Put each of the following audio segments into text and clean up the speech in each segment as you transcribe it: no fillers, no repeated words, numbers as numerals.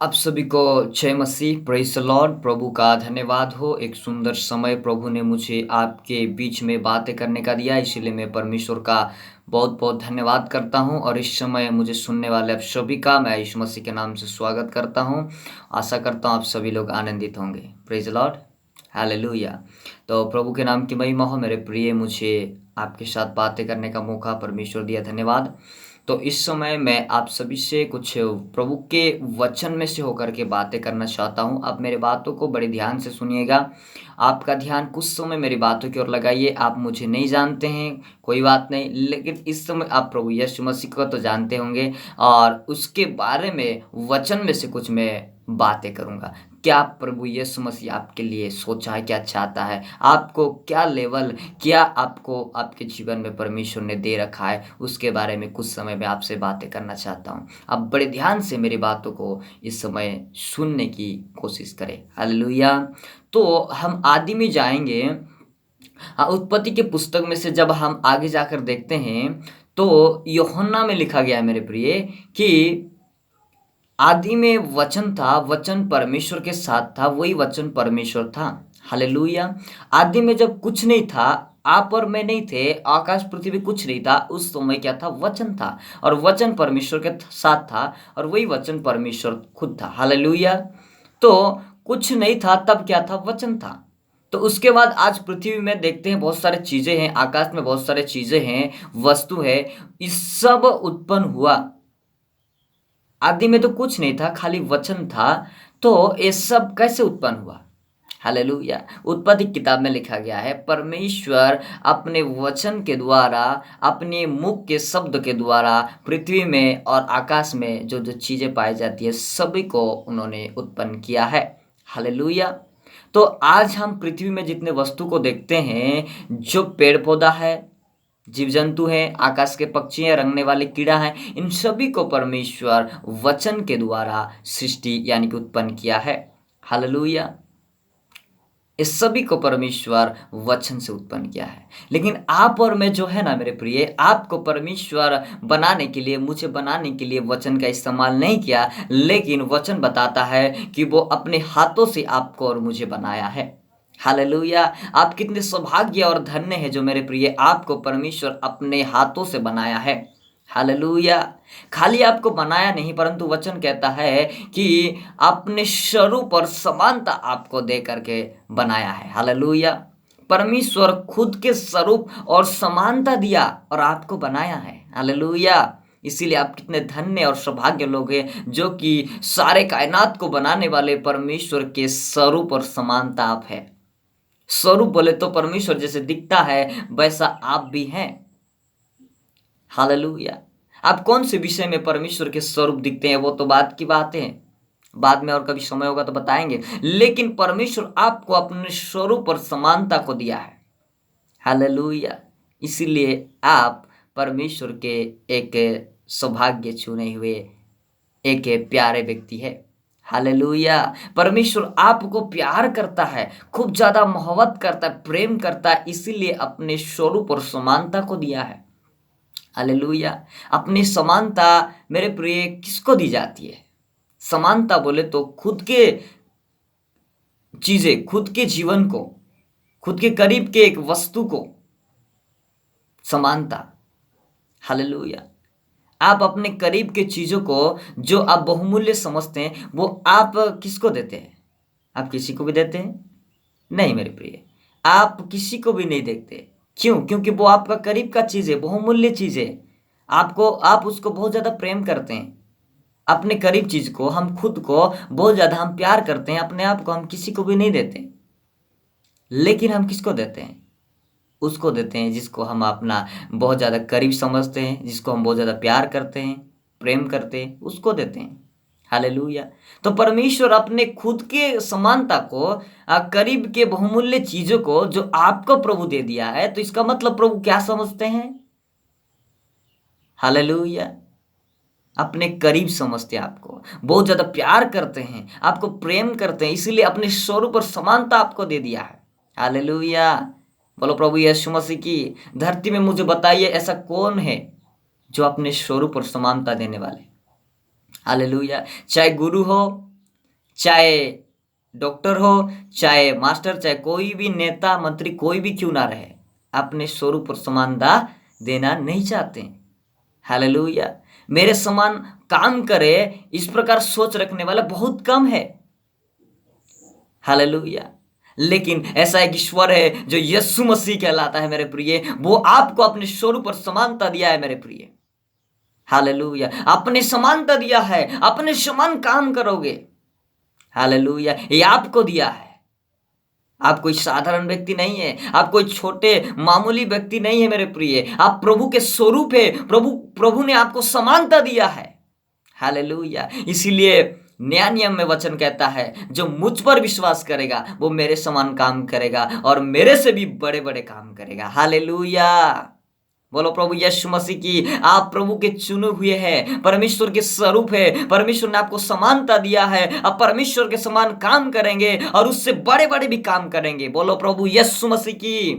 आप सभी को जय मसीह, प्रेज़ द लॉर्ड। प्रभु का धन्यवाद हो। एक सुंदर समय प्रभु ने मुझे आपके बीच में बातें करने का दिया, इसीलिए मैं परमेश्वर का बहुत-बहुत धन्यवाद करता हूँ और इस समय मुझे सुनने वाले आप सभी का मैं यीशु मसीह के नाम से स्वागत करता हूँ। आशा करता हूँ आप सभी लोग आनंदित होंगे। Praise the Lord, hallelujah. तो प्रभु के नाम की महिमा हो। मेरे प्रिय, मुझे आपके साथ बातें करने का मौका परमेश्वर दिया, धन्यवाद। तो इस समय मैं आप सभी से कुछ प्रभु के वचन में से होकर के बातें करना चाहता हूँ। आप मेरी बातों को बड़े ध्यान से सुनिएगा। आपका ध्यान कुछ समय मेरी बातों की ओर लगाइए। आप मुझे नहीं जानते हैं, कोई बात नहीं, लेकिन इस समय आप प्रभु यीशु मसीह को तो जानते होंगे और उसके बारे में वचन में से कुछ मैं बातें करूँगा। क्या प्रभु यीशु मसीह आपके लिए सोचा है, क्या चाहता है, आपको क्या लेवल, क्या आपको आपके जीवन में परमेश्वर ने दे रखा है, उसके बारे में कुछ समय मैं आपसे बातें करना चाहता हूँ। आप बड़े ध्यान से मेरी बातों को इस समय सुनने की कोशिश करें। हालेलुया। तो हम आदि में जाएंगे। उत्पत्ति के पुस्तक में से जब हम आगे जाकर देखते हैं तो यूहन्ना में लिखा गया है मेरे प्रिय कि आदि में वचन था, वचन परमेश्वर के साथ था, वही वचन परमेश्वर था। हालेलुया। आदि में जब कुछ नहीं था, आप और मैं नहीं थे, आकाश पृथ्वी कुछ नहीं था, उस समय क्या था? वचन था और वचन परमेश्वर के साथ था और वही वचन परमेश्वर खुद था। हालेलुया। तो कुछ नहीं था तब क्या था? वचन था। तो उसके बाद आज पृथ्वी में देखते हैं बहुत सारे चीजें हैं, आकाश में बहुत सारे चीजें हैं, वस्तु है, इस सब उत्पन्न हुआ। आदि में तो कुछ नहीं था, खाली वचन था। तो ये सब कैसे उत्पन्न हुआ? हालेलुया। उत्पत्ति किताब में लिखा गया है, परमेश्वर अपने वचन के द्वारा, अपने मुख के शब्द के द्वारा पृथ्वी में और आकाश में जो जो चीजें पाई जाती है सभी को उन्होंने उत्पन्न किया है। हालेलुया। तो आज हम पृथ्वी में जितने वस्तु को देखते हैं, जो पेड़ पौधा है, जीव जंतु हैं, आकाश के पक्षी हैं, रंगने वाले कीड़ा हैं, इन सभी को परमेश्वर वचन के द्वारा सृष्टि यानी कि उत्पन्न किया है। हालेलुया। इस सभी को परमेश्वर वचन से उत्पन्न किया है। लेकिन आप और मैं जो है ना मेरे प्रिय, आपको परमेश्वर बनाने के लिए, मुझे बनाने के लिए वचन का इस्तेमाल नहीं किया, लेकिन वचन बताता है कि वो अपने हाथों से आपको और मुझे बनाया है। हालेलुया। आप कितने सौभाग्य और धन्य हैं जो मेरे प्रिय, आपको परमेश्वर अपने हाथों से बनाया है। हालेलुया। खाली आपको बनाया नहीं, परंतु वचन कहता है कि अपने स्वरूप और समानता आपको दे करके बनाया है। हालेलुया। परमेश्वर खुद के स्वरूप और समानता दिया और आपको बनाया है। हालेलुया। इसीलिए आप कितने धन्य और सौभाग्य लोग हैं जो कि सारे कायनात को बनाने वाले परमेश्वर के स्वरूप और समानता आप है। स्वरूप बोले तो परमेश्वर जैसे दिखता है वैसा आप भी हैं। हालेलुया। आप कौन से विषय में परमेश्वर के स्वरूप दिखते हैं वो तो बात की बात है, बाद में और कभी समय होगा तो बताएंगे, लेकिन परमेश्वर आपको अपने स्वरूप और समानता को दिया है। हालेलुया। इसीलिए आप परमेश्वर के एक सौभाग्य चुने हुए एक प्यारे व्यक्ति है। हालेलुया। परमेश्वर आपको प्यार करता है, खूब ज्यादा मोहब्बत करता है, प्रेम करता है, इसीलिए अपने स्वरूप और समानता को दिया है। हालेलुया। अपनी समानता मेरे प्रिय किसको दी जाती है? समानता बोले तो खुद के चीजें, खुद के जीवन को, खुद के करीब के एक वस्तु को समानता। हालेलुया। आप अपने करीब के चीजों को जो आप बहुमूल्य समझते हैं वो आप किसको देते हैं? आप किसी को भी देते हैं? नहीं मेरे प्रिय, आप किसी को भी नहीं देखते। क्यों? क्योंकि वो आपका करीब का चीज है, बहुमूल्य चीज है। आप उसको बहुत ज्यादा प्रेम करते हैं। अपने करीब चीज को, हम खुद को बहुत ज्यादा हम प्यार करते हैं, अपने आप को हम किसी को भी नहीं देते। लेकिन हम किसको देते हैं? उसको देते हैं जिसको हम अपना बहुत ज्यादा करीब समझते हैं, जिसको हम बहुत ज्यादा प्यार करते हैं, प्रेम करते हैं, उसको देते हैं। हालेलुया। तो परमेश्वर अपने खुद के समानता को, करीब के बहुमूल्य चीजों को जो आपको प्रभु दे दिया है, तो इसका मतलब प्रभु क्या समझते हैं? हालेलुया। अपने करीब समझते हैं, आपको बहुत ज्यादा प्यार करते हैं, आपको प्रेम करते हैं, इसीलिए अपने स्वरूप और समानता आपको दे दिया है। हालेलुया। बोलो प्रभु यीशु मसीह की। धरती में मुझे बताइए ऐसा कौन है जो अपने स्वरूप और समानता देने वाले? हालेलुया। चाहे गुरु हो, चाहे डॉक्टर हो, चाहे मास्टर, चाहे कोई भी नेता मंत्री कोई भी क्यों ना रहे, अपने स्वरूप और समानता देना नहीं चाहते। हालेलुया। मेरे समान काम करे इस प्रकार सोच रखने वाला बहुत कम है। हालेलुया। लेकिन ऐसा एक ईश्वर है जो यीशु मसीह कहलाता है मेरे प्रिय, वो आपको अपने स्वरूप और समानता दिया है मेरे प्रिय। हालेलुया। अपने समानता दिया है, अपने समान काम करोगे। हालेलुया। ये आपको दिया है। आप कोई साधारण व्यक्ति नहीं है, आप कोई छोटे मामूली व्यक्ति नहीं है मेरे प्रिय, आप प्रभु के स्वरूप है। प्रभु ने आपको समानता दिया है। हालेलुया। इसीलिए नया नियम में वचन कहता है, जो मुझ पर विश्वास करेगा वो मेरे समान काम करेगा और मेरे से भी बड़े बड़े काम करेगा। हालेलुया। बोलो प्रभु यीशु मसीह की। आप प्रभु के चुने हुए हैं, परमेश्वर के स्वरूप है, परमेश्वर ने आपको समानता दिया है। अब परमेश्वर के समान काम करेंगे और उससे बड़े बड़े भी काम करेंगे। बोलो प्रभु यीशु मसीह की।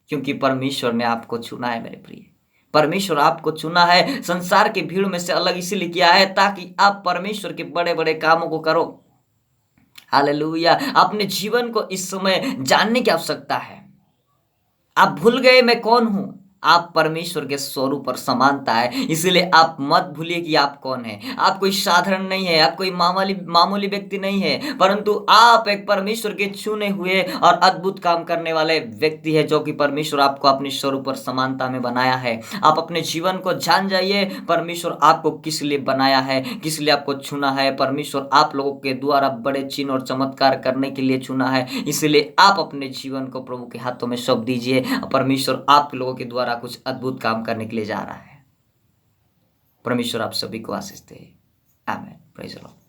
क्योंकि परमेश्वर ने आपको चुना है मेरे प्रिय। परमेश्वर आपको चुना है, संसार की भीड़ में से अलग इसीलिए किया है ताकि आप परमेश्वर के बड़े बड़े कामों को करो। हालेलुया। अपने जीवन को इस समय जानने की आवश्यकता है। आप भूल गए मैं कौन हूं। आप परमेश्वर के स्वरूप और समानता है, इसलिए आप मत भूलिए कि आप कौन है। आप कोई साधारण नहीं है, आप कोई मामूली मामूली व्यक्ति नहीं है, परंतु आप एक परमेश्वर के चुने हुए और अद्भुत काम करने वाले व्यक्ति है, जो कि परमेश्वर आपको अपने स्वरूप और समानता में बनाया है। आप अपने जीवन को जान जाइए, परमेश्वर आपको किस लिए बनाया है, किस लिए आपको चुना है। परमेश्वर आप लोगों के द्वारा बड़े चिन्ह और चमत्कार करने के लिए चुना है, इसलिए आप अपने जीवन को प्रभु के हाथों में सौंप दीजिए। परमेश्वर आप लोगों के द्वारा कुछ अद्भुत काम करने के लिए जा रहा है। परमेश्वर आप सभी को आशीष दे। आमीन। Praise the Lord.